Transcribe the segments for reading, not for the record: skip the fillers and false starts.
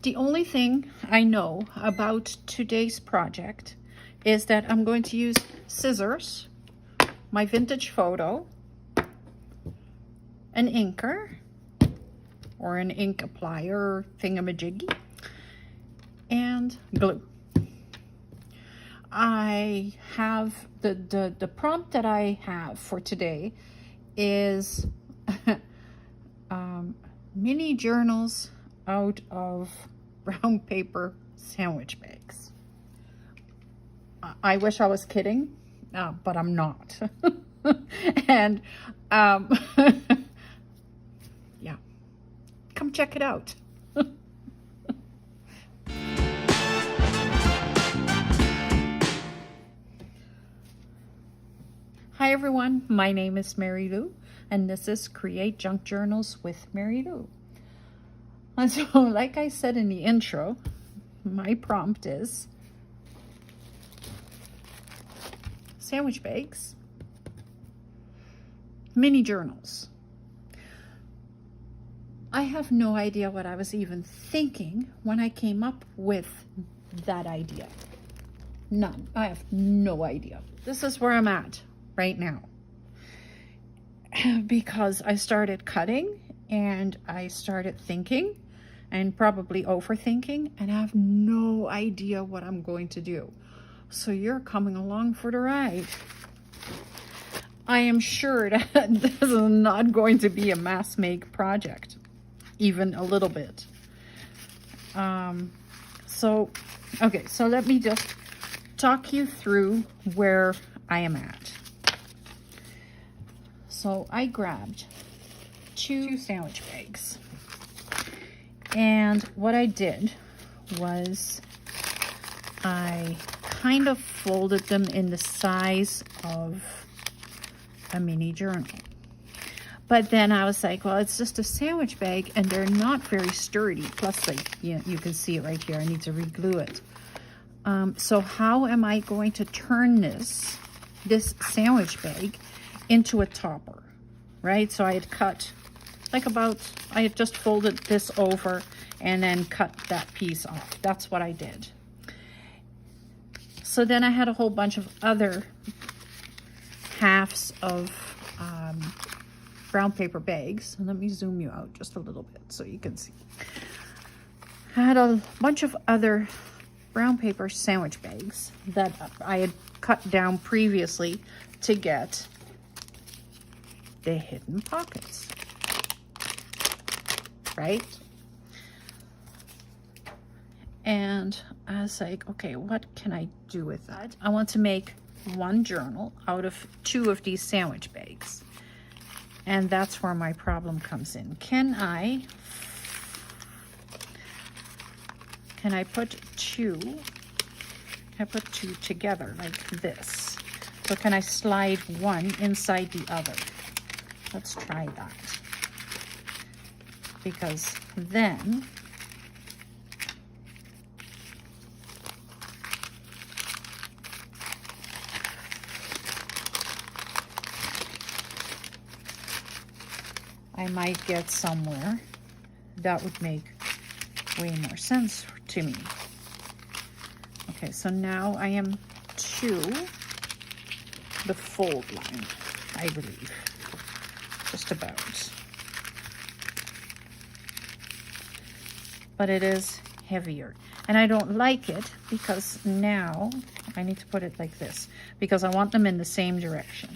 The only thing I know about today's project is that I'm going to use scissors, my vintage photo, an inker or an ink applier thingamajiggy, and glue. I have the prompt that I have for today is mini journals out of brown paper sandwich bags. I wish I was kidding, but I'm not. And yeah, come check it out. Hi everyone, my name is Mary Lou, and this is Create Junk Journals with Mary Lou. And so, like I said in the intro, my prompt is sandwich bags, mini journals. I have no idea what I was even thinking when I came up with that idea. None. I have no idea. This is where I'm at right now, because I started cutting and I started thinking and probably overthinking, and I have no idea what I'm going to do. So you're coming along for the ride. I am sure that this is not going to be a mass make project, even a little bit. Okay, so let me just talk you through where I am at. So I grabbed two sandwich bags, and what I did was I kind of folded them in the size of a mini journal. But then I was like, well, it's just a sandwich bag and they're not very sturdy. Plus, like, you can see it right here. I need to re-glue it. So how am I going to turn this sandwich bag into a topper, right? So I had cut I had just folded this over and then cut that piece off. That's what I did. So then I had a whole bunch of other halves of brown paper bags. And let me zoom you out just a little bit so you can see. I had a bunch of other brown paper sandwich bags that I had cut down previously to get the hidden pockets, right? And I was like, okay, what can I do with that? I want to make one journal out of two of these sandwich bags. And that's where my problem comes in. Can I put two together like this? So can I slide one inside the other? Let's try that. Because then I might get somewhere that would make way more sense to me. Okay, so now I am to the fold line, I believe. Just about. But it is heavier. And I don't like it because now I need to put it like this because I want them in the same direction.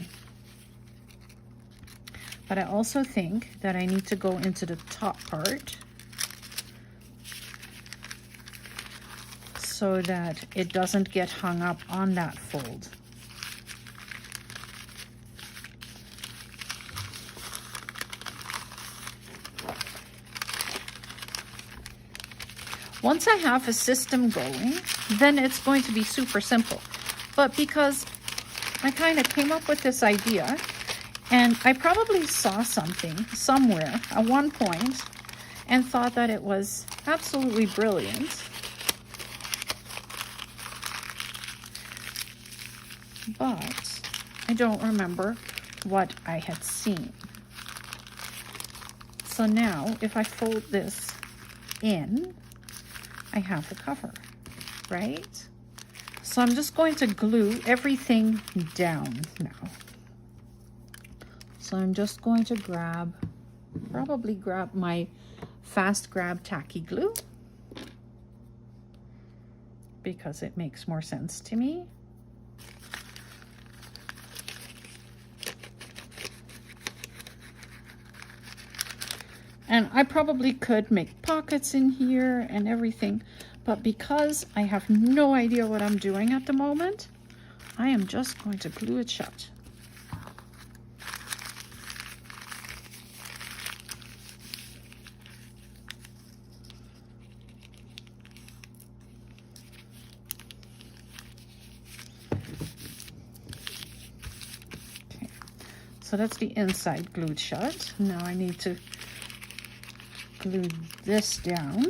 But I also think that I need to go into the top part so that it doesn't get hung up on that fold. Once I have a system going, then it's going to be super simple. But because I kind of came up with this idea, and I probably saw something somewhere at one point and thought that it was absolutely brilliant. But I don't remember what I had seen. So now if I fold this in, I have the cover, right? So I'm just going to glue everything down now. So I'm just going to probably grab my fast grab tacky glue because it makes more sense to me. And I probably could make pockets in here and everything, but because I have no idea what I'm doing at the moment, I am just going to glue it shut. Okay, so that's the inside glued shut. Now I need to glue this down.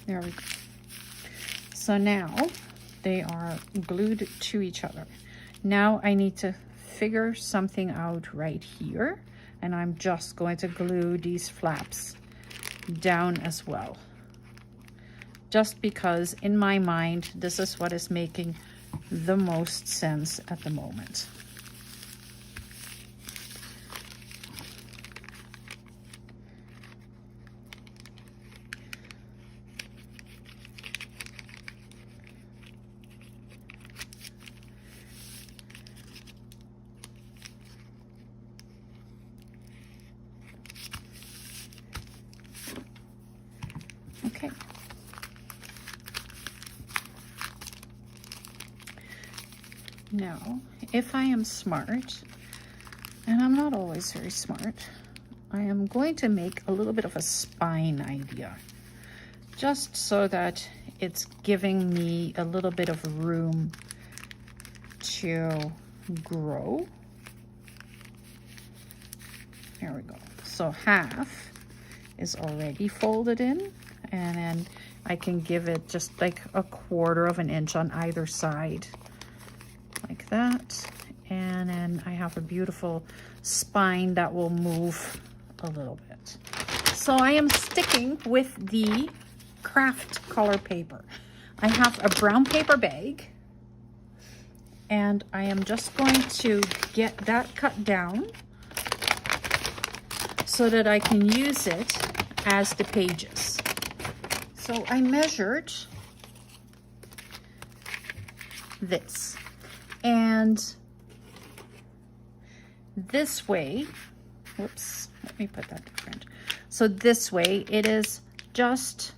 There we go. So now they are glued to each other. Now I need to figure something out right here, and I'm just going to glue these flaps down as well. Just because in my mind, this is what is making the most sense at the moment. Okay. Now, if I am smart, and I'm not always very smart, I am going to make a little bit of a spine idea, just so that it's giving me a little bit of room to grow. There we go. So half is already folded in, and then I can give it just like 1/4 of an inch on either side, like that. And then I have a beautiful spine that will move a little bit. So I am sticking with the craft color paper. I have a brown paper bag, and I am just going to get that cut down so that I can use it as the pages. So I measured this, and this way, whoops, let me put that different. So this way it is just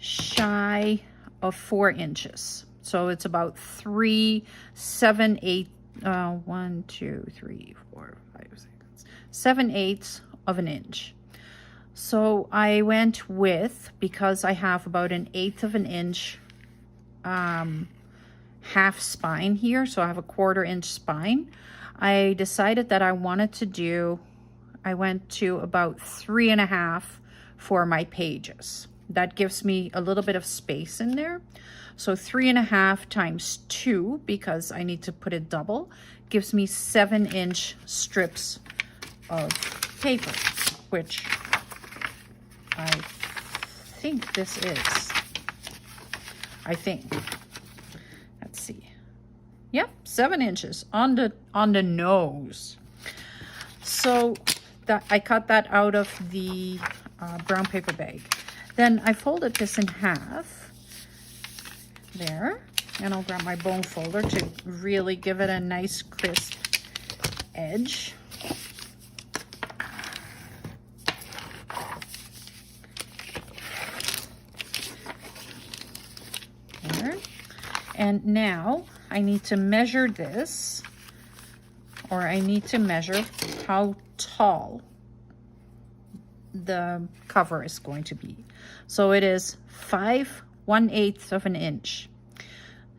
shy of 4 inches. So it's about 3, 7, 8, 1, 2, 3, 4, 5, 6, 7/8 of an inch. So I went with, because I have about 1/8 of an inch half spine here, so I have a 1/4 inch spine. I decided that I wanted to do, I went to about 3.5 for my pages. That gives me a little bit of space in there. So 3.5 times 2, because I need to put it double, gives me 7-inch strips of paper, which I think this is. I think. Let's see. Yep, 7 inches on the nose. So that I cut that out of the brown paper bag. Then I folded this in half there, and I'll grab my bone folder to really give it a nice crisp edge. There. And now I need to measure this, or I need to measure how tall the cover is going to be. So it is 5/1/8 of an inch.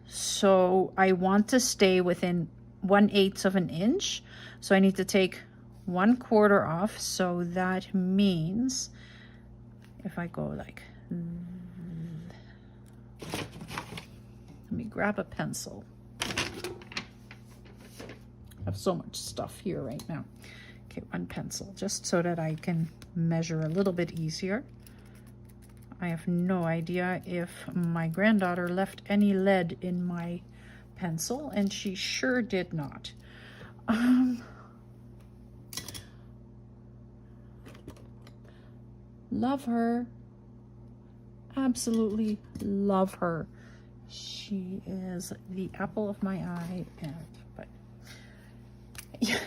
So I want to stay within 1/8 of an inch. So I need to take 1/4 off. So that means if I go like me grab a pencil. I have so much stuff here right now. Okay, one pencil, just so that I can measure a little bit easier. I have no idea if my granddaughter left any lead in my pencil, and she sure did not. Love her. Absolutely love her. She is the apple of my eye, but yeah.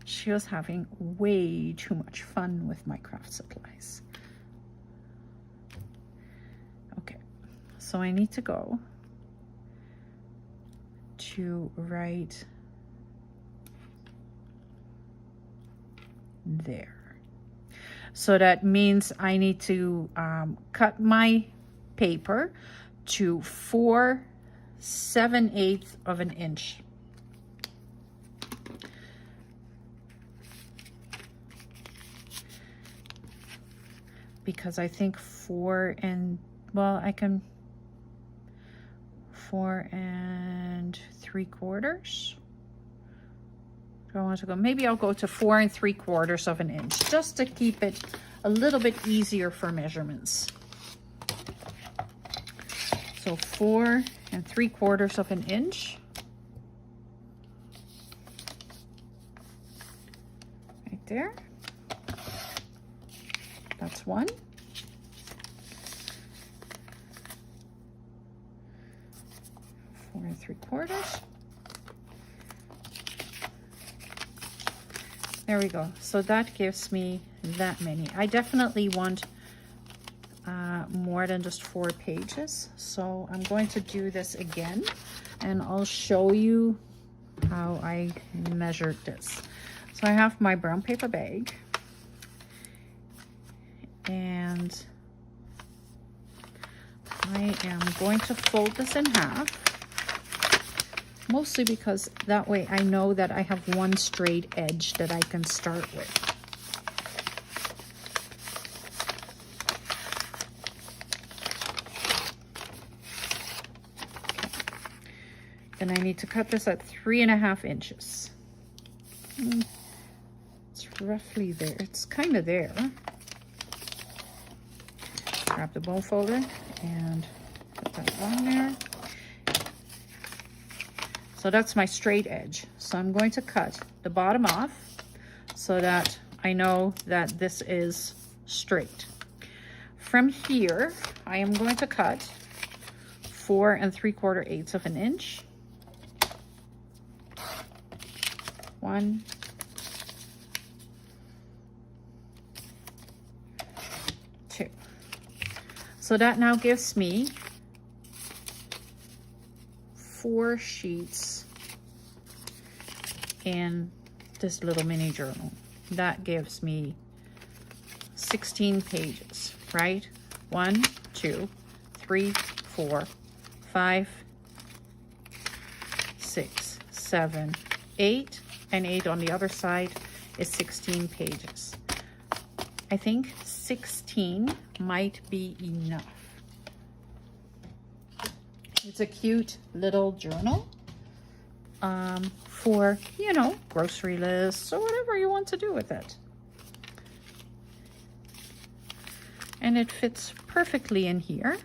She was having way too much fun with my craft supplies. Okay, so I need to go to right there. So that means I need to cut my paper to 4/7/8 of an inch. Because I think 4 3/4. Do I want to go? Maybe I'll go to 4 3/4 of an inch, just to keep it a little bit easier for measurements. So 4 3/4 of an inch. Right there. That's one. Four 3/4. There we go. So that gives me that many. I definitely want more than just 4 pages. So I'm going to do this again, and I'll show you how I measured this. So I have my brown paper bag, and I am going to fold this in half, mostly because that way I know that I have one straight edge that I can start with. Okay. Then I need to cut this at 3.5 inches. It's roughly there. It's kind of there. Grab the bone folder and put that on there. So that's my straight edge. So I'm going to cut the bottom off so that I know that this is straight. From here, I am going to cut 4 3/4 of an inch. 1, 2. So that now gives me 4 sheets in this little mini journal. That gives me 16 pages, right? 1, 2, 3, 4, 5, 6, 7, 8, and 8 on the other side is 16 pages. I think 16 might be enough. It's a cute little journal for, you know, grocery lists or whatever you want to do with it. And it fits perfectly in here.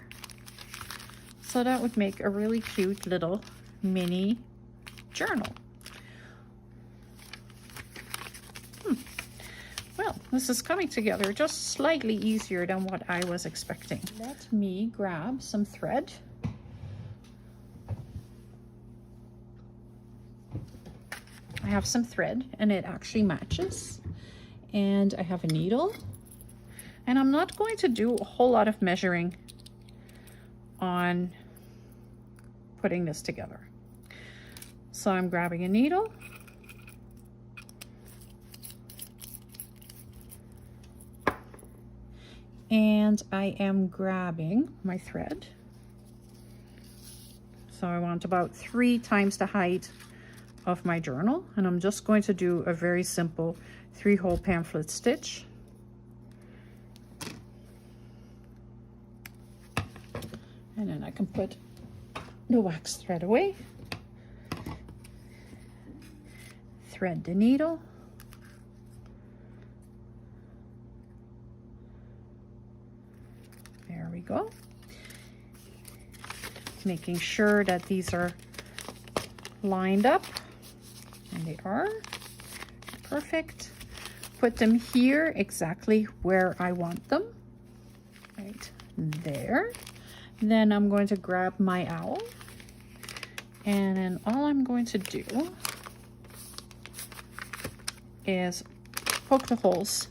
So that would make a really cute little mini journal. Well, this is coming together just slightly easier than what I was expecting. Let me grab some thread. I have some thread and it actually matches. And I have a needle. And I'm not going to do a whole lot of measuring on putting this together. So I'm grabbing a needle. And I am grabbing my thread. So I want about 3 times the height of my journal, and I'm just going to do a very simple 3-hole pamphlet stitch. And then I can put the wax thread away, thread the needle, there we go, making sure that these are lined up, and they are perfect. Put them here exactly where I want them, right there. Then I'm going to grab my owl, and then all I'm going to do is poke the holes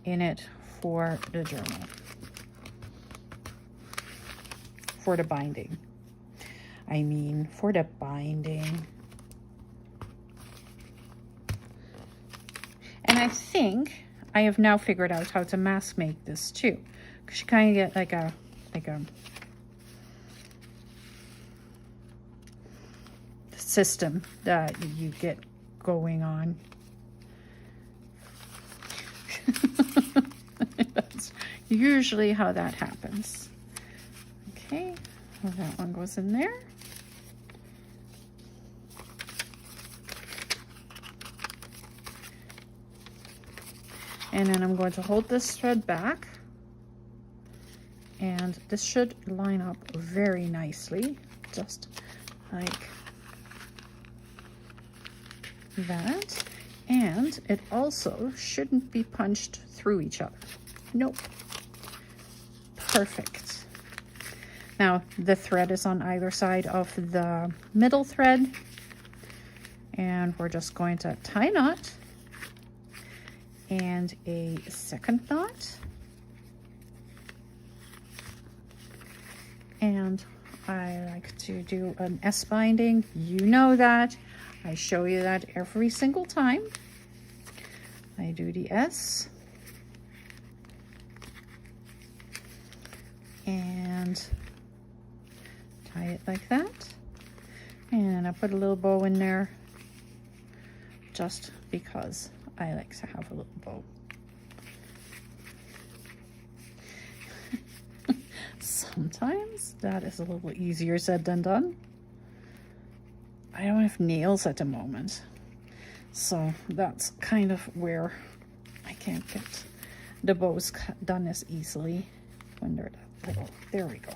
in it for the journal, for the binding. I mean, for the binding. And I think I have now figured out how to mask make this too, because you kind of get like a system that you get going on. That's usually how that happens. Okay, well, that one goes in there. And then I'm going to hold this thread back, and this should line up very nicely, just like that. And it also shouldn't be punched through each other. Nope. Perfect. Now the thread is on either side of the middle thread, and we're just going to tie a knot and a second knot, and I like to do an S binding. You know that. I show you that every single time. I do the S and tie it like that, and I put a little bow in there just because I like to have a little bow. Sometimes that is a little easier said than done. I don't have nails at the moment, so that's kind of where I can't get the bows done as easily when they're that little. There we go.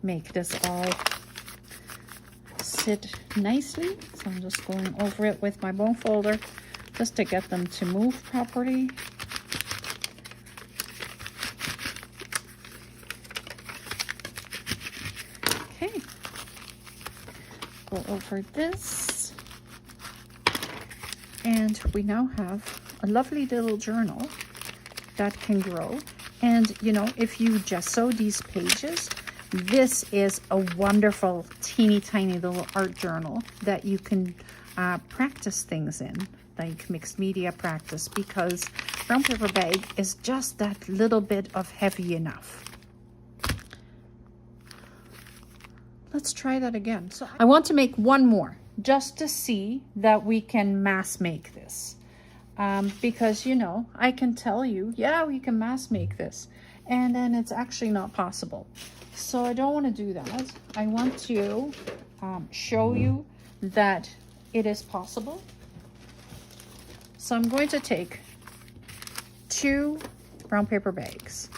Make this all sit nicely, so I'm just going over it with my bone folder just to get them to move properly. Okay, go over this, and we now have a lovely little journal that can grow. And you know, if you gesso these pages, this is a wonderful teeny tiny little art journal that you can practice things in, like mixed media practice, because brown paper bag is just that little bit of heavy enough. Let's try that again. So I want to make one more just to see that we can mass make this. Because, you know, I can tell you, yeah, we can mass make this, and then it's actually not possible. So I don't want to do that. I want to show you that it is possible. So I'm going to take 2 brown paper bags.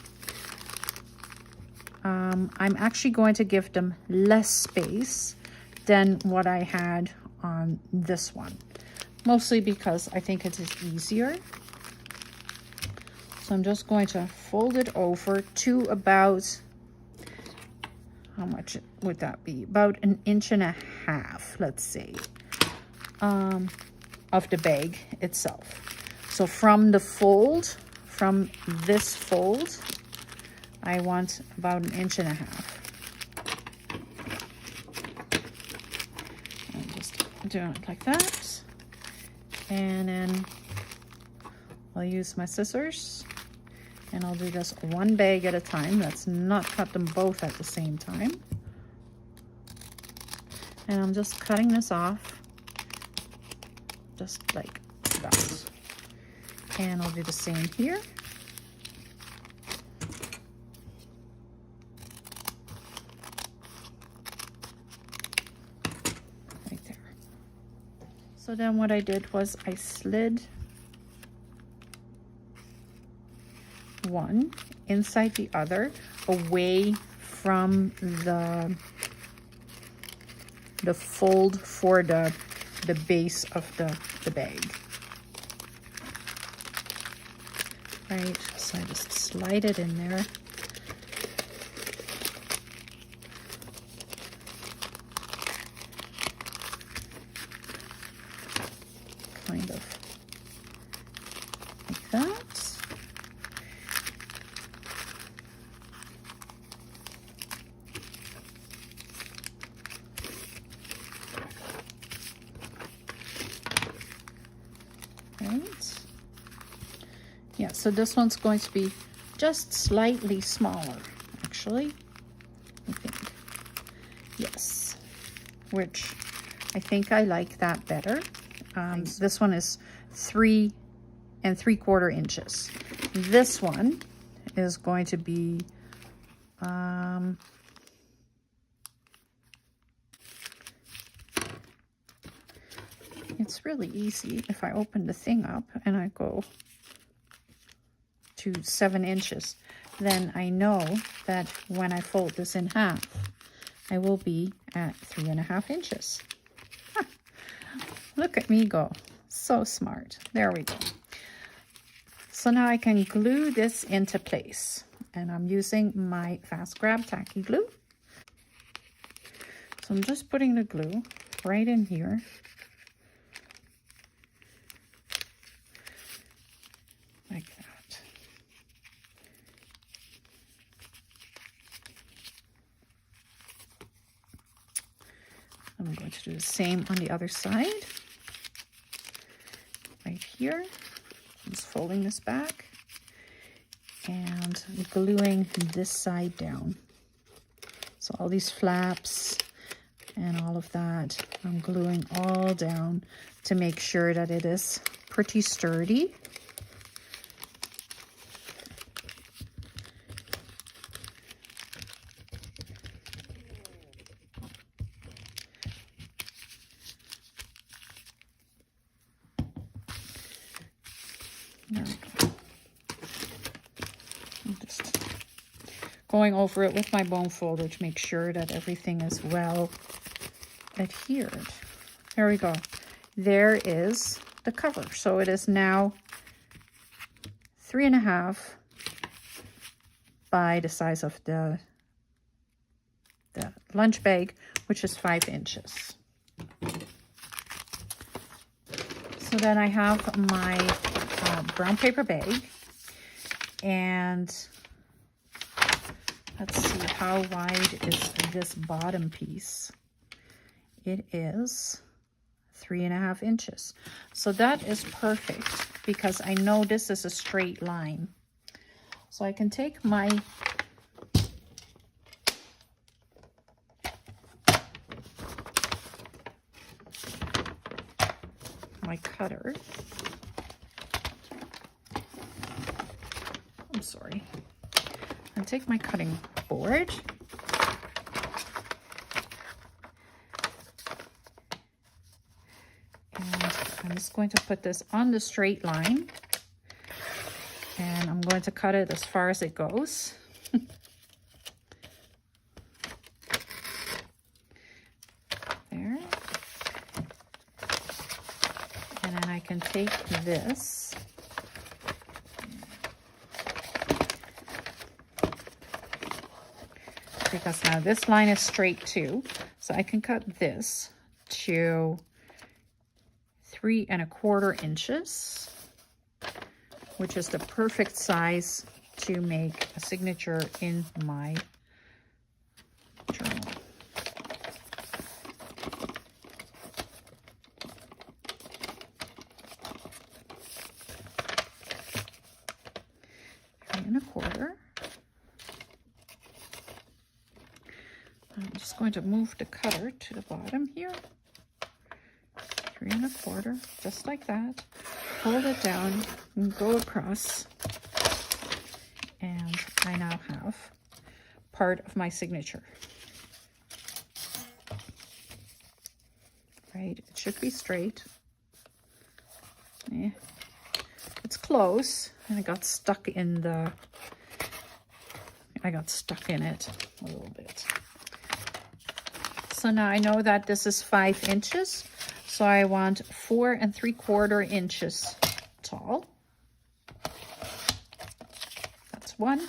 I'm actually going to give them less space than what I had on this one, mostly because I think it is easier. So I'm just going to fold it over to about, how much would that be? About 1.5 inches, let's say, of the bag itself. So from the fold, from this fold, I want about 1.5 inches. I'm just doing it like that. And then I'll use my scissors, and I'll do this one bag at a time. Let's not cut them both at the same time. And I'm just cutting this off, just like that. And I'll do the same here. So then what I did was I slid one inside the other, away from the fold for the base of the bag. Right, so I just slide it in there. Kind of like that. Right. Yeah, so this one's going to be just slightly smaller, actually, I think. Yes, which I think I like that better. This one is 3 3/4 inches. This one is going to be it's really easy if I open the thing up and I go to 7 inches, then I know that when I fold this in half, I will be at 3.5 inches. Huh. Look at me go. So smart. There we go. So now I can glue this into place. And I'm using my Fast Grab Tacky glue. So I'm just putting the glue right in here. Like that. I'm going to do the same on the other side. Right here. Just folding this back and gluing this side down. So all these flaps and all of that, I'm gluing all down to make sure that it is pretty sturdy. There we go. I'm just going over it with my bone folder to make sure that everything is well adhered. There we go. There is the cover. So it is now 3.5 by the size of the lunch bag, which is 5 inches. So then I have my brown paper bag, and let's see, how wide is this bottom piece? It is 3.5 inches. So that is perfect because I know this is a straight line. So I can take my cutter. I'm sorry. I'll take my cutting board. And I'm just going to put this on the straight line. And I'm going to cut it as far as it goes. There. And then I can take this because now this line is straight too. So I can cut this to 3 1/4 inches, which is the perfect size to make a signature in my journal. And 1/4. I'm just going to move the cutter to the bottom here. 3 1/4, just like that. Hold it down and go across. And I now have part of my signature. Right, it should be straight. Yeah. It's close, and I got stuck in it a little bit. So now I know that this is 5 inches, so I want 4 3/4 inches tall. That's 1.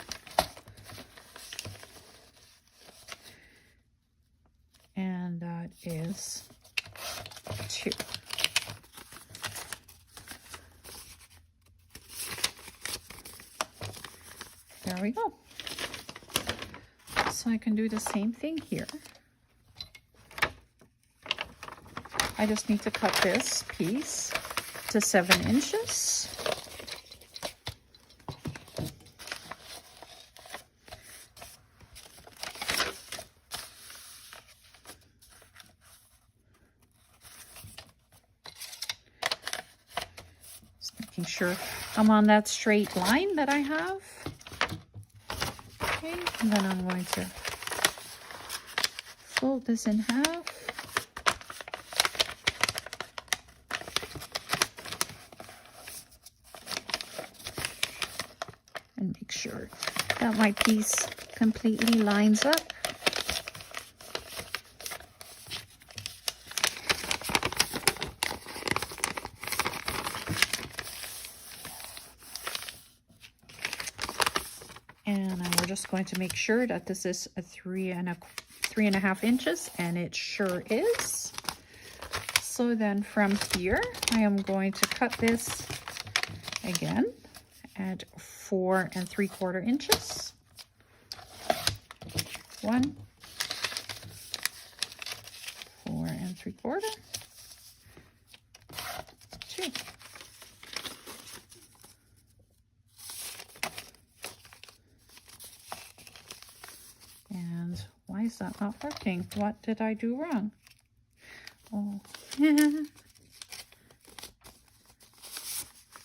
And that is 2. There we go. So I can do the same thing here. I just need to cut this piece to 7 inches. Just making sure I'm on that straight line that I have. Okay, and then I'm going to fold this in half. And make sure that my piece completely lines up. And we're just going to make sure that this is a 3.5 inches, and it sure is. So then from here, I am going to cut this again at 4 3/4 inches. 1, 4 3/4, 2. And why is that not working? What did I do wrong? Oh,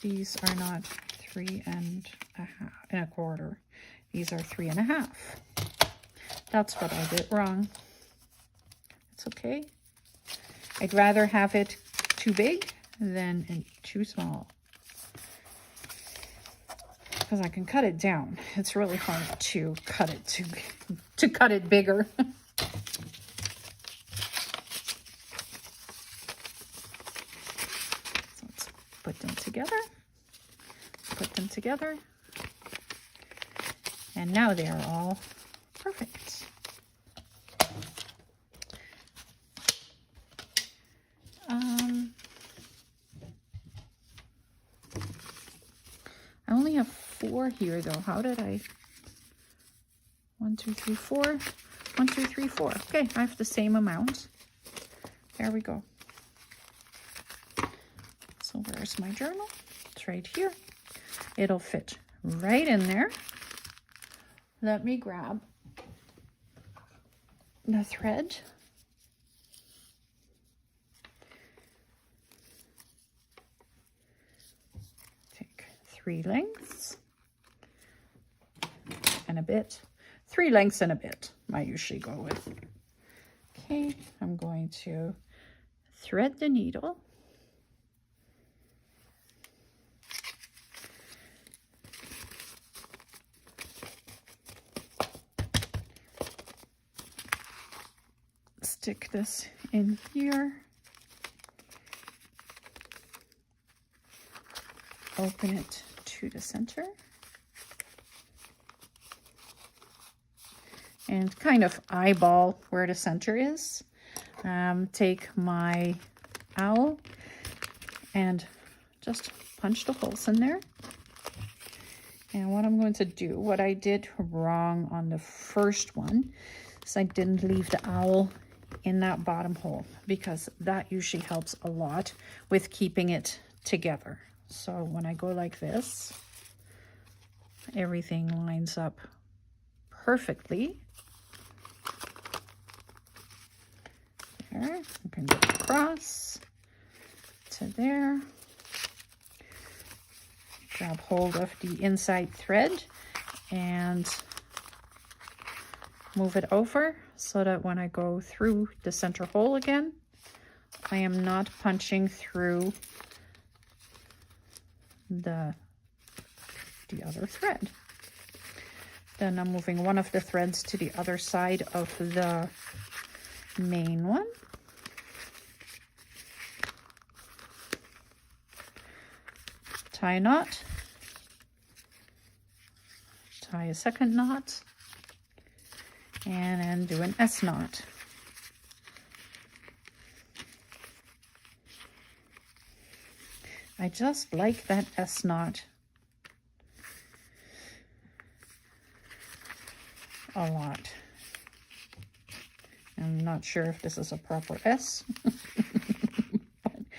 these are not 3 1/4. These are 3.5. That's what I did wrong. It's okay. I'd rather have it too big than too small, because I can cut it down. It's really hard to cut it to cut it bigger. So let's put them together. Put them together. And now they are all perfect. I only have 4 here though. How did I? 1 2 3 4. 1 2 3 4. Okay, I have the same amount. There we go. So where's my journal? It's right here. It'll fit right in there. Let me grab the thread. Take 3 lengths and a bit. 3 lengths and a bit, I usually go with. Okay, I'm going to thread the needle. Stick this in here. Open it to the center. And kind of eyeball where the center is. Take my owl and just punch the holes in there. And what I'm going to do, what I did wrong on the first one, is I didn't leave the owl in that bottom hole, because that usually helps a lot with keeping it together. So when I go like this, everything lines up perfectly. There, I can go across to there. Grab hold of the inside thread and move it over so that when I go through the center hole again, I am not punching through the other thread. Then I'm moving one of the threads to the other side of the main one. Tie a knot, tie a second knot, and then do an S knot. I just like that S knot a lot. I'm not sure if this is a proper S, but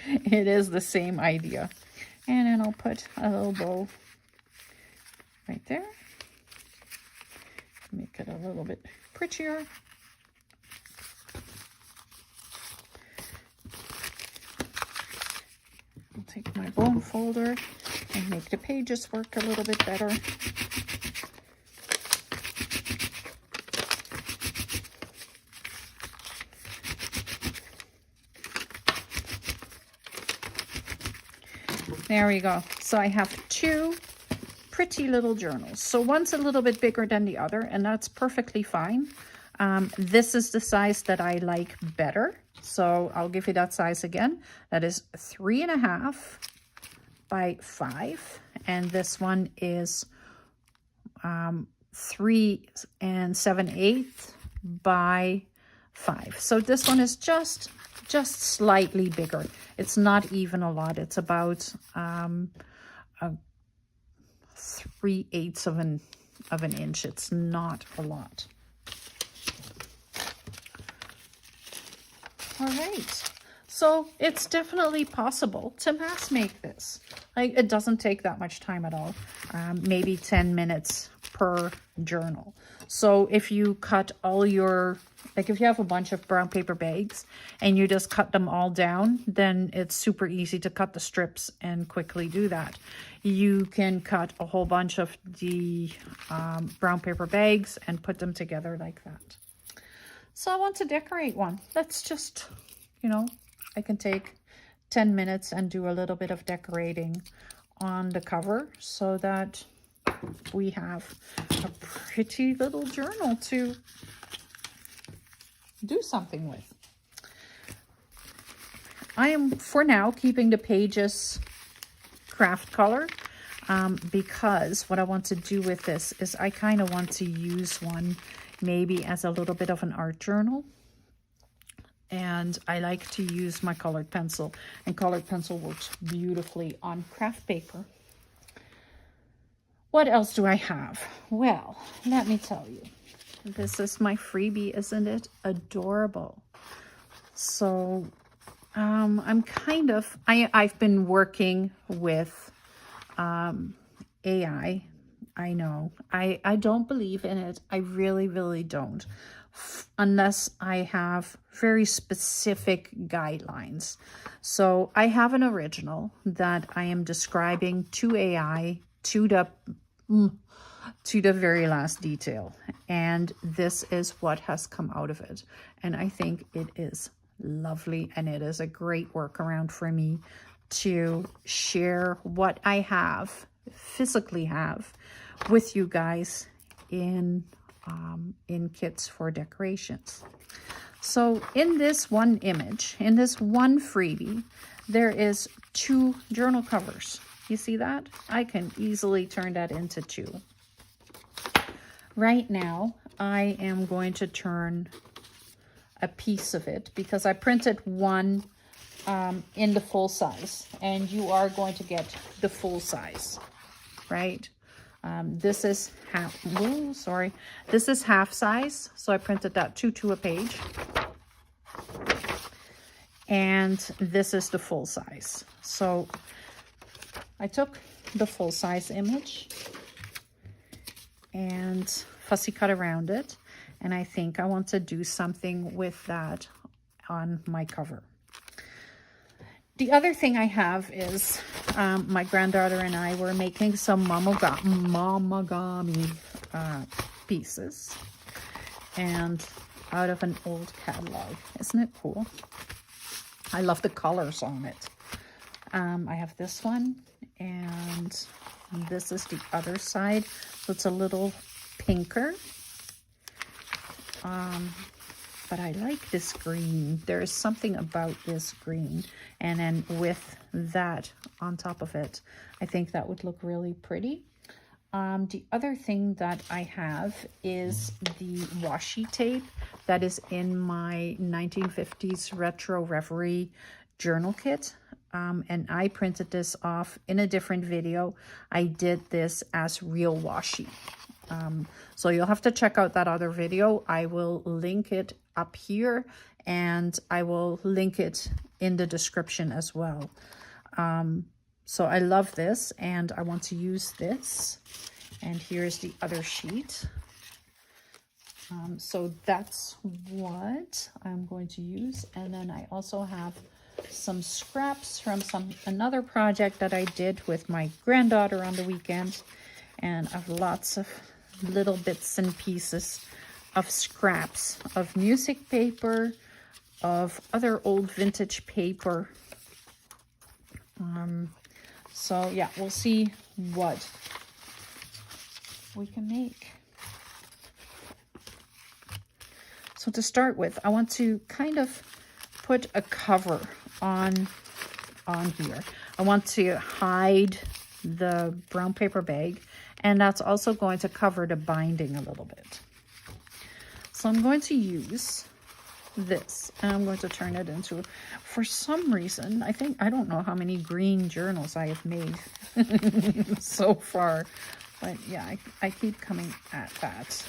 it is the same idea. And then I'll put a little bow right there. Make it a little bit prettier. I'll take my bone folder and make the pages work a little bit better. There we go. So I have two pretty little journals. So one's a little bit bigger than the other, and that's perfectly fine. This is the size that I like better. So I'll give you that size again. That is 3.5 by 5. And this one is 3 7/8 by 5. So this one is just slightly bigger. It's not even a lot. It's about 3/8 of an inch. It's not a lot. All right. So it's definitely possible to mass make this. Like, it doesn't take that much time at all. Maybe 10 minutes per journal. So if you cut all your, like if you have a bunch of brown paper bags and you just cut them all down, then it's super easy to cut the strips and quickly do that. You can cut a whole bunch of the brown paper bags and put them together like that. So I want to decorate one. Let's just, you know, I can take 10 minutes and do a little bit of decorating on the cover so that we have a pretty little journal to do something with. I am, for now, keeping the pages craft color because what I want to do with this is I kind of want to use one maybe as a little bit of an art journal. And I like to use my colored pencil, and colored pencil works beautifully on craft paper. What else do I have? Well, let me tell you. This is my freebie, isn't it? Adorable. So I'm kind of, I've been working with AI. I know. I don't believe in it. I really, really don't. Unless I have very specific guidelines. So I have an original that I am describing to AI to the very last detail. And this is what has come out of it. And I think it is lovely, and it is a great workaround for me to share what I have, physically have, with you guys in kits for decorations. So in this one image, in this one freebie, there is 2 journal covers. You see that? I can easily turn that into 2. Right now, I am going to turn a piece of it because I printed one in the full size, and you are going to get the full size, right? This is this is half size, so I printed that 2 a page, and this is the full size. So I took the full size image and fussy cut around it, and I think I want to do something with that on my cover. The other thing I have is my granddaughter and I were making some mamogami pieces, and out of an old catalog. Isn't it cool? I love the colors on it. I have this one, And this is the other side, so it's a little pinker. But I like this green. There's something about this green, and then with that on top of it, I think that would look really pretty. The other thing that I have is the washi tape that is in my 1950s Retro Reverie journal kit. And I printed this off in a different video. I did this as real washi. So you'll have to check out that other video. I will link it up here, and I will link it in the description as well. So I love this, and I want to use this. And here's the other sheet. So that's what I'm going to use. And then I also have some scraps from another project that I did with my granddaughter on the weekend. And I have lots of little bits and pieces of scraps of music paper, of other old vintage paper. So yeah, we'll see what we can make. So to start with, I want to kind of put a cover on here. I want to hide the brown paper bag, and that's also going to cover the binding a little bit. So I'm going to use this, and I'm going to turn it into, for some reason, I don't know how many green journals I have made so far, but yeah, I keep coming at that.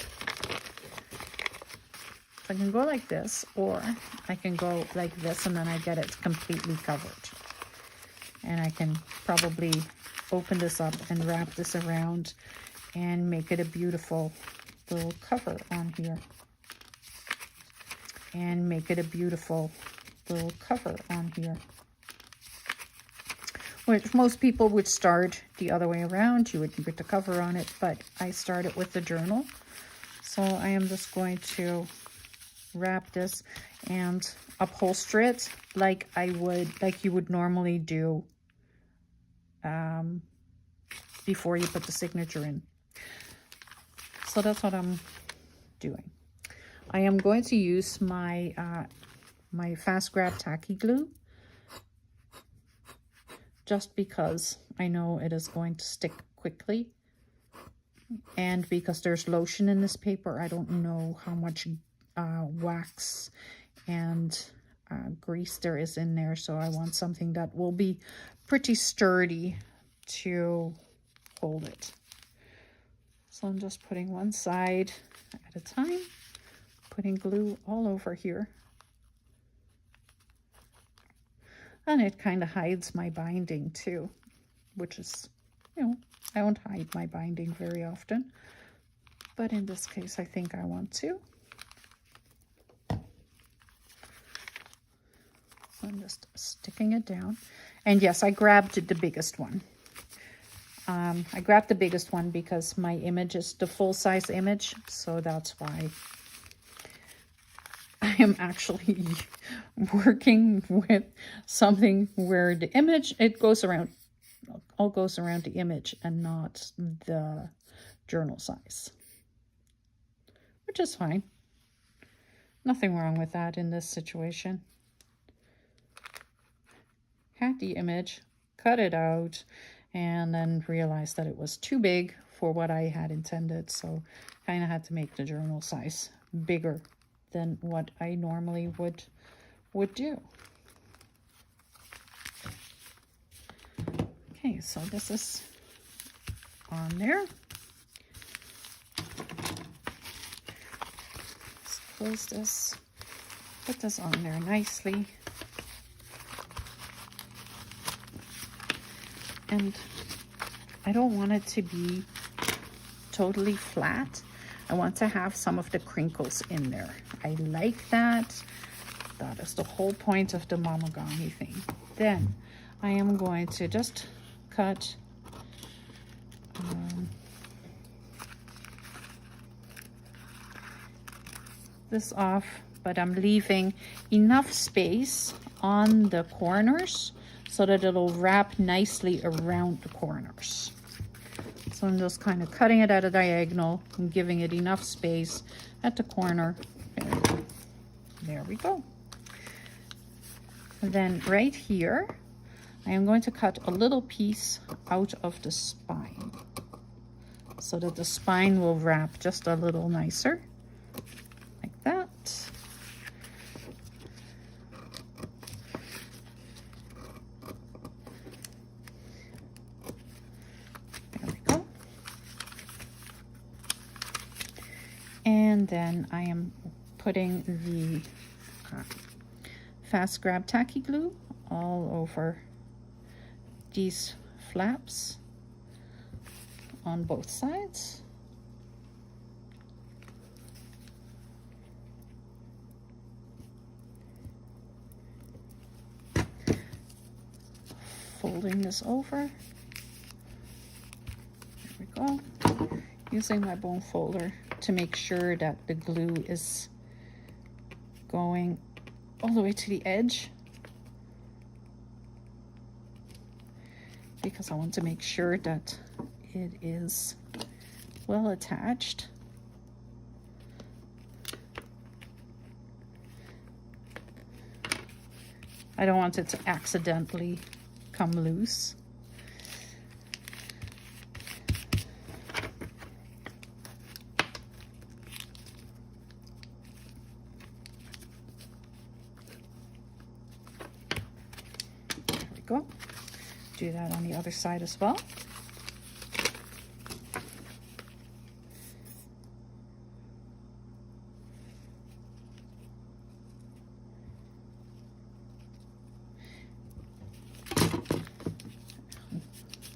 I can go like this, or I can go like this, and then I get it completely covered. And I can probably open this up and wrap this around and make it a beautiful little cover on here. And make it a beautiful little cover on here. Which most people would start the other way around. You would put the cover on it, but I started with the journal. So I am just going to wrap this and upholster it like you would normally do before you put the signature in. So that's what I'm doing. I am going to use my my fast grab tacky glue, just because I know it is going to stick quickly, and because there's lotion in this paper. I don't know how much wax and grease there is in there, so I want something that will be pretty sturdy to hold it. So I'm just putting one side at a time, putting glue all over here, and it kind of hides my binding too, which is, you know, I don't hide my binding very often, but in this case I think I want to. I'm just sticking it down. And yes, I grabbed the biggest one. I grabbed the biggest one because my image is the full-size image, so that's why I am actually working with something where the image, all goes around the image and not the journal size, which is fine. Nothing wrong with that in this situation. Had the image, cut it out, and then realized that it was too big for what I had intended, so kind of had to make the journal size bigger than what I normally would do. Okay, so this is on there. Let's close this, put this on there nicely. And I don't want it to be totally flat. I want to have some of the crinkles in there. I like that. That is the whole point of the mamogami thing. Then I am going to just cut this off, but I'm leaving enough space on the corners so that it'll wrap nicely around the corners. So I'm just kind of cutting it at a diagonal and giving it enough space at the corner. There we go. And then right here, I am going to cut a little piece out of the spine so that the spine will wrap just a little nicer, like that. And then I am putting the fast grab tacky glue all over these flaps on both sides. Folding this over. There we go. Using my bone folder to make sure that the glue is going all the way to the edge, because I want to make sure that it is well attached. I don't want it to accidentally come loose. Go. Do that on the other side as well.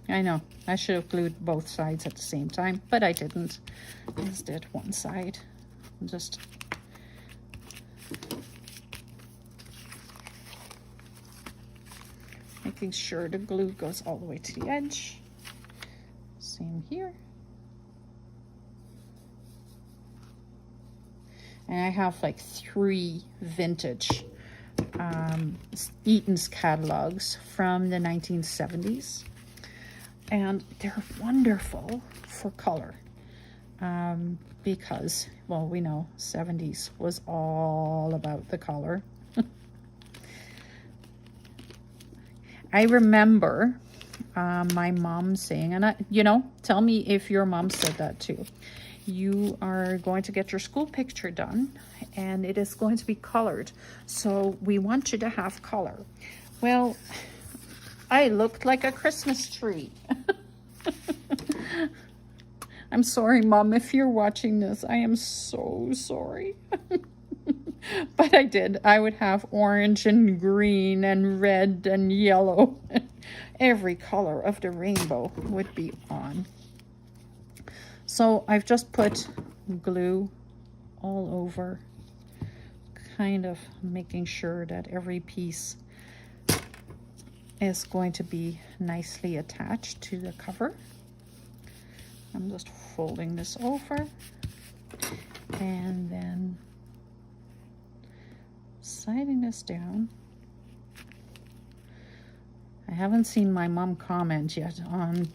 I know, I should have glued both sides at the same time, but I didn't. I just did one side. Just making sure the glue goes all the way to the edge. Same here. And I have like 3 vintage Eaton's catalogs from the 1970s. And they're wonderful for color. Because, well, we know 70s was all about the color. I remember my mom saying, and tell me if your mom said that too. You are going to get your school picture done and it is going to be colored. So we want you to have color. Well, I looked like a Christmas tree. I'm sorry, Mom, if you're watching this. I am so sorry. But I did. I would have orange and green and red and yellow. Every color of the rainbow would be on. So I've just put glue all over, kind of making sure that every piece is going to be nicely attached to the cover. I'm just folding this over and then sliding this down. I haven't seen my mom comment yet on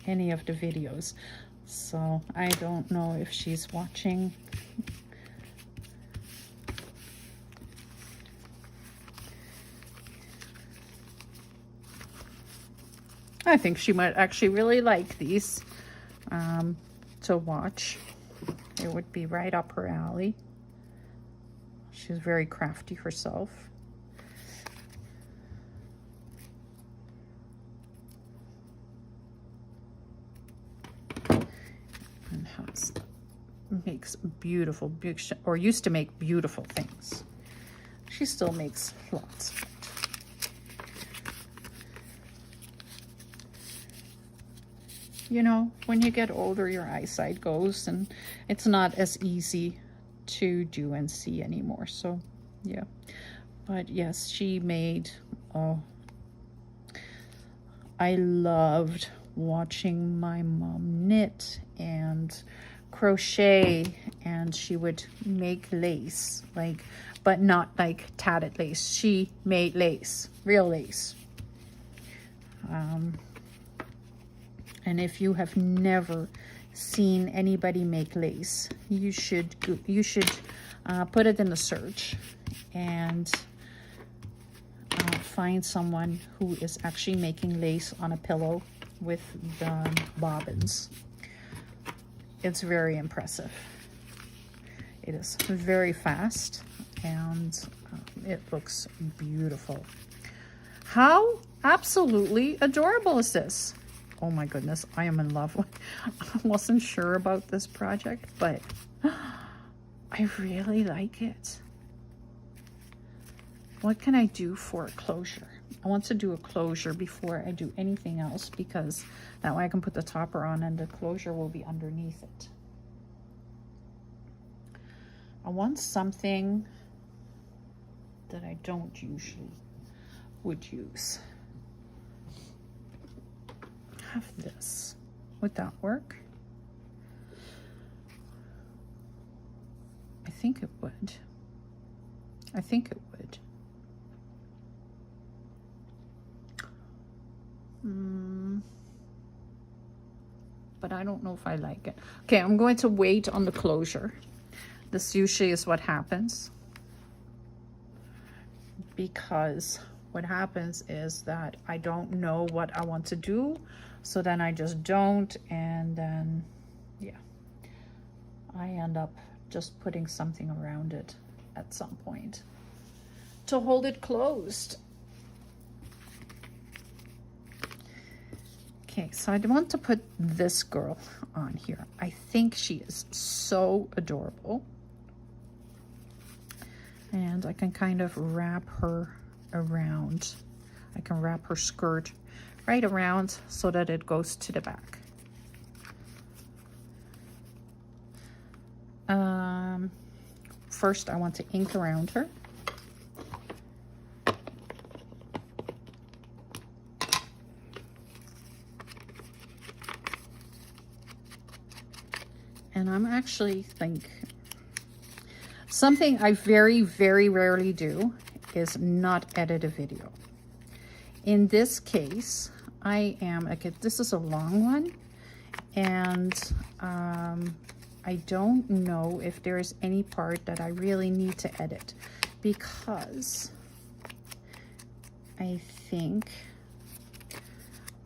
any of the videos, so I don't know if she's watching. I think she might actually really like these to watch. It would be right up her alley. She's very crafty herself. And makes beautiful, or used to make beautiful things. She still makes lots of it. You know, when you get older, your eyesight goes and it's not as easy to do and see anymore. So yeah, but yes, she made, I loved watching my mom knit and crochet, and she would make lace, like, but not like tatted lace. She made lace, real lace. And if you have never seen anybody make lace, you should put it in the search and find someone who is actually making lace on a pillow with the bobbins. It's very impressive. It is very fast, and it looks beautiful. How absolutely adorable is this? Oh my goodness, I am in love with it. I wasn't sure about this project, but I really like it. What can I do for a closure? I want to do a closure before I do anything else, because that way I can put the topper on and the closure will be underneath it. I want something that I don't usually would use. Have this. Would that work? I think it would. I think it would. But I don't know if I like it. Okay, I'm going to wait on the closure. This usually is what happens, because what happens is that I don't know what I want to do, so then I just don't, and then yeah, I end up just putting something around it at some point to hold it closed. Okay, so I want to put this girl on here. I think she is so adorable. And I can kind of wrap her around. I can wrap her skirt right around so that it goes to the back. First, I want to ink around her. And I'm actually something I very, very rarely do is not edit a video. In this case, this is a long one, and I don't know if there's any part that I really need to edit, because I think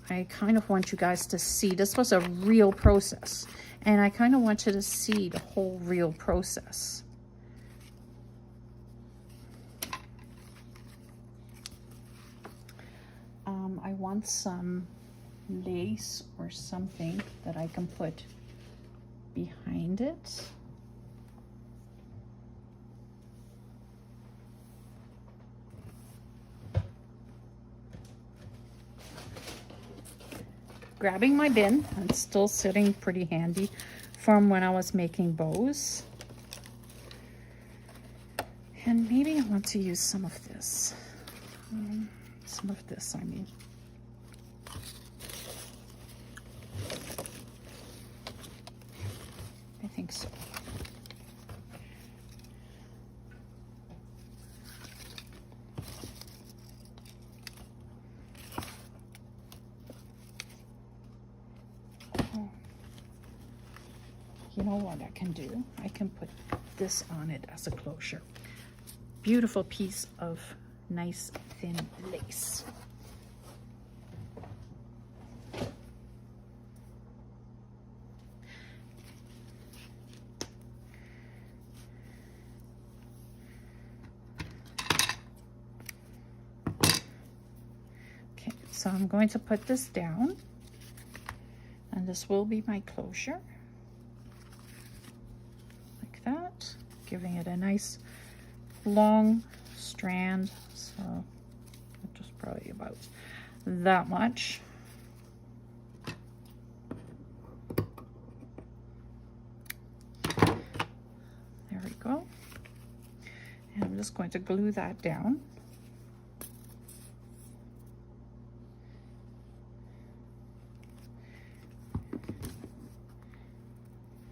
I kind of want you guys to see this was a real process, and I kind of want you to see the whole real process. I want some lace or something that I can put behind it. Grabbing my bin, it's still sitting pretty handy from when I was making bows. And maybe I want to use some of this. I mean. I think so. Oh. You know what I can do? I can put this on it as a closure. Beautiful piece of nice thin lace. Okay, so I'm going to put this down, and this will be my closure, like that, giving it a nice long strand, so just probably about that much. There we go. And I'm just going to glue that down.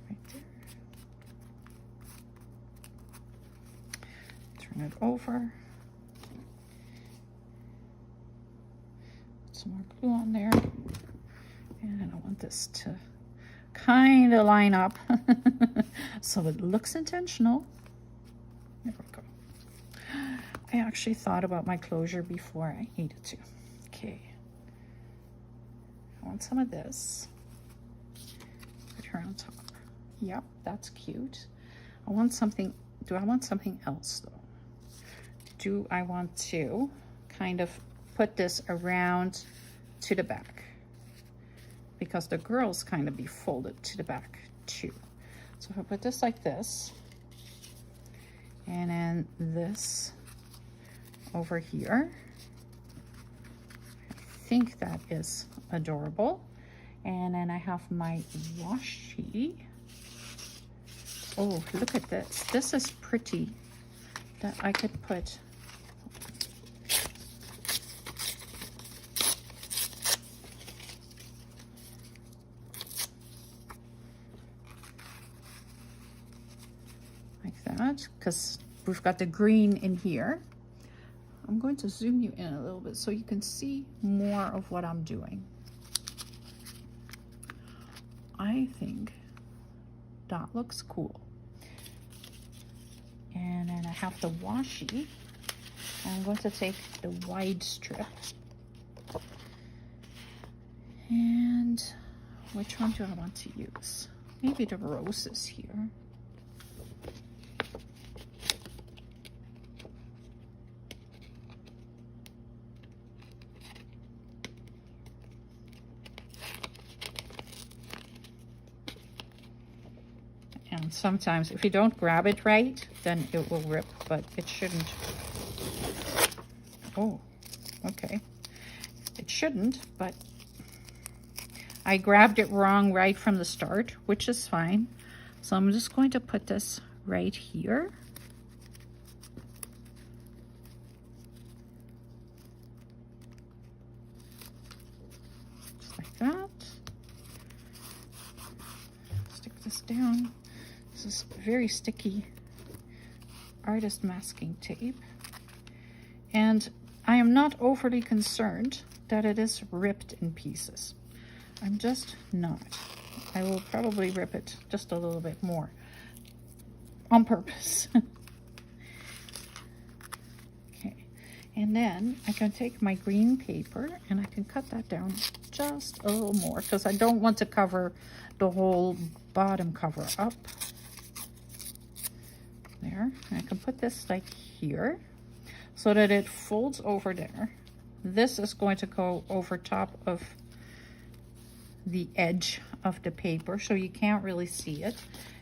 Right there. Turn it over. some more glue on there. And I want this to kind of line up so it looks intentional. There we go. I actually thought about my closure before I needed to. Okay. I want some of this. Put her on top. Yep, that's cute. I want something. Do I want something else though? Do I want to kind of put this around to the back? Because the girls kind of be folded to the back too. So if I put this like this, and then this over here, I think that is adorable. And then I have my washi. Oh, look at this. This is pretty. That I could put. Like that, because we've got the green in here. I'm going to zoom you in a little bit so you can see more of what I'm doing. I think that looks cool. And then I have the washi. I'm going to take the wide strip. And which one do I want to use? Maybe the roses here. And sometimes if you don't grab it right, then it will rip, but it shouldn't. Oh, okay. It shouldn't, but I grabbed it wrong right from the start, which is fine. So I'm just going to put this right here. Just like that. Stick this down. This is very sticky artist masking tape. And I am not overly concerned that it is ripped in pieces. I'm just not. I will probably rip it just a little bit more on purpose. Okay, and then I can take my green paper and I can cut that down just a little more because I don't want to cover the whole bottom cover up. There, and I can put this like here so that it folds over there. This is going to go over top of the edge of the paper so you can't really see it.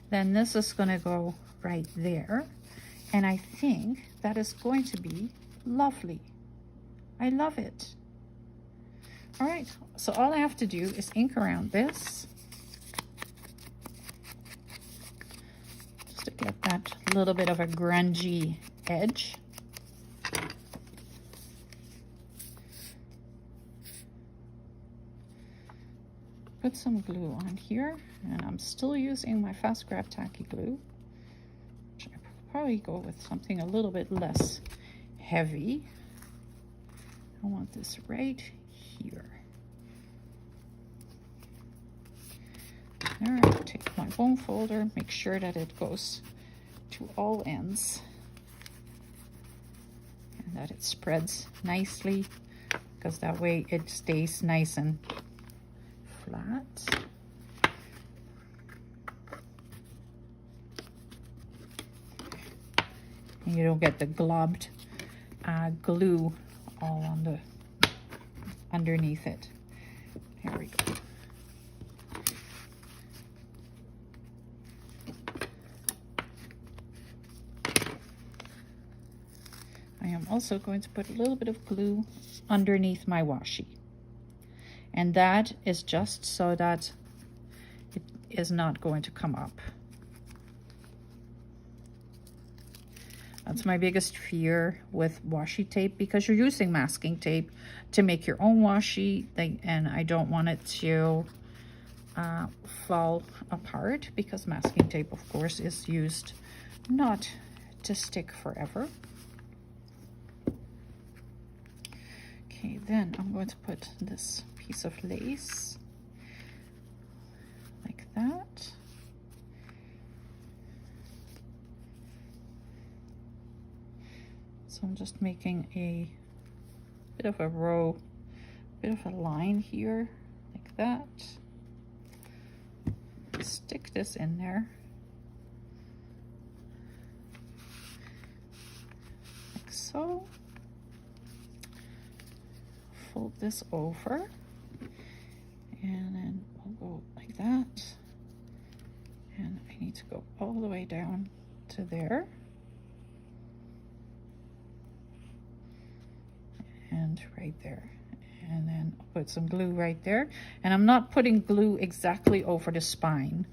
Then this is going to go right there, and I think that is going to be lovely. I love it. All right, so all I have to do is ink around this just to get that little bit of a grungy edge. Put some glue on here, and I'm still using my Fast Grab Tacky glue, which I probably go with something a little bit less heavy. I want this right here. All right, take my bone folder, make sure that it goes to all ends and that it spreads nicely, because that way it stays nice and flat. And you don't get the globbed glue all on the underneath it. There we go. I am also going to put a little bit of glue underneath my washi. And that is just so that it is not going to come up. That's my biggest fear with washi tape, because you're using masking tape to make your own washi, and I don't want it to fall apart, because masking tape, of course, is used not to stick forever. Okay, then I'm going to put this piece of lace like that. So I'm just making a bit of a row, bit of a line here, like that. Stick this in there. Like so. Fold this over. And then we'll go like that. And I need to go all the way down to there. And right there, and then I'll put some glue right there, and I'm not putting glue exactly over the spine.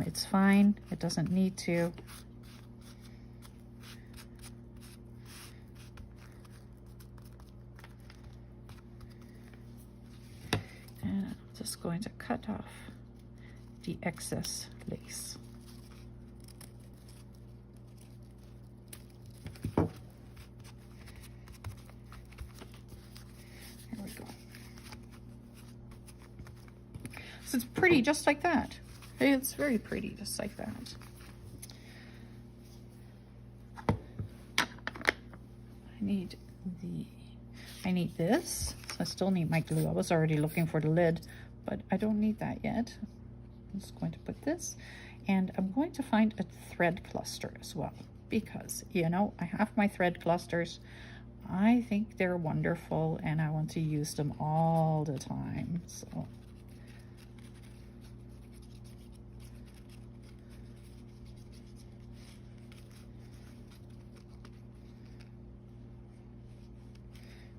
It's fine, it doesn't need to. And I'm just going to cut off the excess lace. So it's pretty just like that. It's very pretty just like that. I need this. So I still need my glue. I was already looking for the lid, but I don't need that yet. I'm just going to put this, and I'm going to find a thread cluster as well, because, you know, I have my thread clusters. I think they're wonderful and I want to use them all the time. So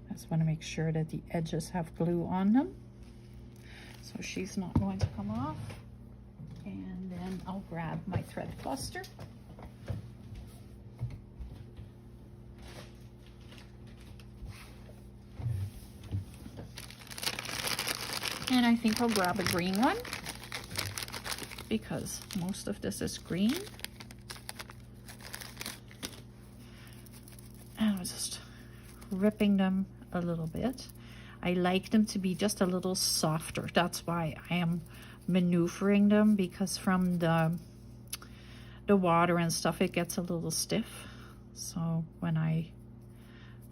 I just want to make sure that the edges have glue on them, so she's not going to come off. And then I'll grab my thread cluster. And I think I'll grab a green one, because most of this is green. And I'm just ripping them a little bit. I like them to be just a little softer. That's why I am maneuvering them, because from the water and stuff, it gets a little stiff. So when I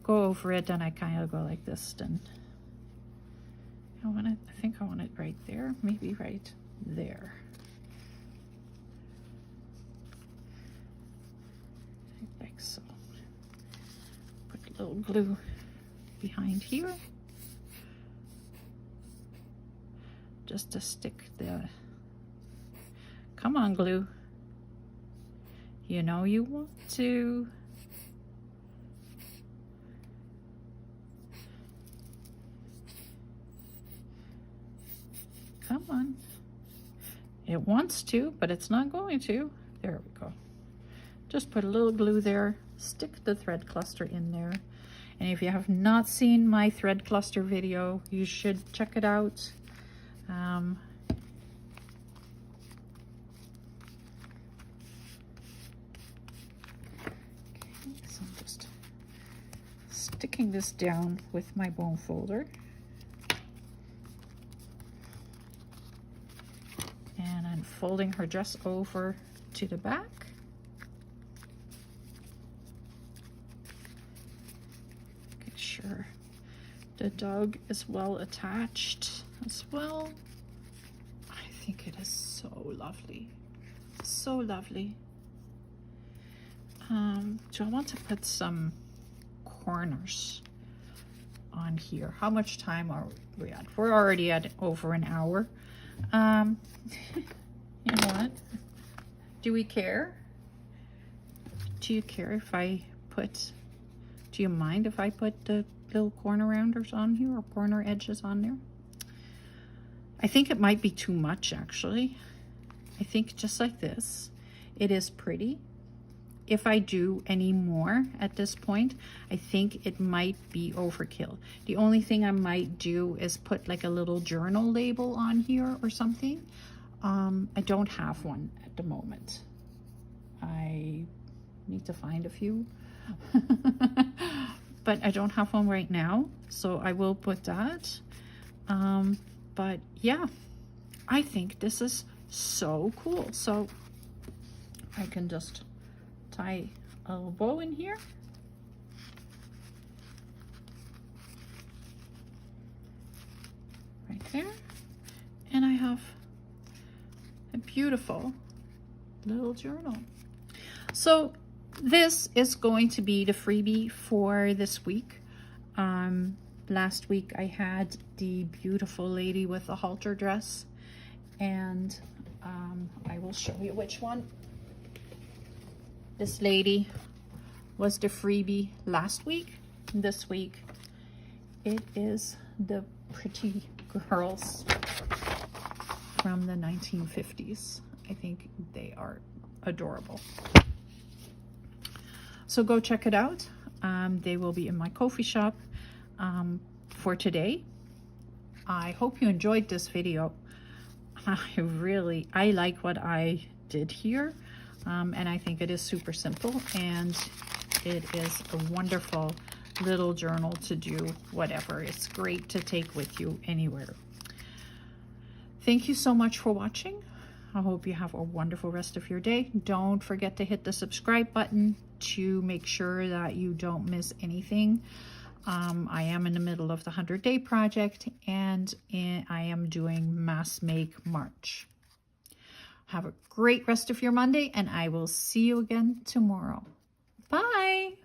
go over it, then I kind of go like this. Then I think I want it right there, maybe right there. Like so. Put a little glue behind here, just to stick the, come on glue, you know you want to. Come on. It wants to, but it's not going to. There we go. Just put a little glue there, stick the thread cluster in there. And if you have not seen my thread cluster video, you should check it out. Okay, so I'm just sticking this down with my bone folder. And I'm folding her dress over to the back. Make sure the dog is well attached as well. I think it is so lovely. So lovely. Do I want to put some corners on here? How much time are we at? We're already at over an hour. You know what? Do we care? Do you care if I put, do you mind if I put the little corner rounders on here, or corner edges on there? I think it might be too much, actually. I think just like this, it is pretty. If I do any more at this point, I think it might be overkill. The only thing I might do is put like a little journal label on here or something. I don't have one at the moment. I need to find a few. but I don't have one right now, so I will put that. But yeah, I think this is so cool. So I can just tie a little bow in here. Right there. And I have a beautiful little journal. So this is going to be the freebie for this week. Last week I had the beautiful lady with the halter dress, and I will show you which one. This lady was the freebie last week. This week it is the pretty girls from the 1950s. I think they are adorable. So go check it out. They will be in my coffee shop for today. I hope you enjoyed this video. I like what I did here, and I think it is super simple, and it is a wonderful little journal to do whatever. It's great to take with you anywhere. Thank you so much for watching. I hope you have a wonderful rest of your day. Don't forget to hit the subscribe button to make sure that you don't miss anything. I am in the middle of the 100-day project, and I am doing Mass Make March. Have a great rest of your Monday, and I will see you again tomorrow. Bye.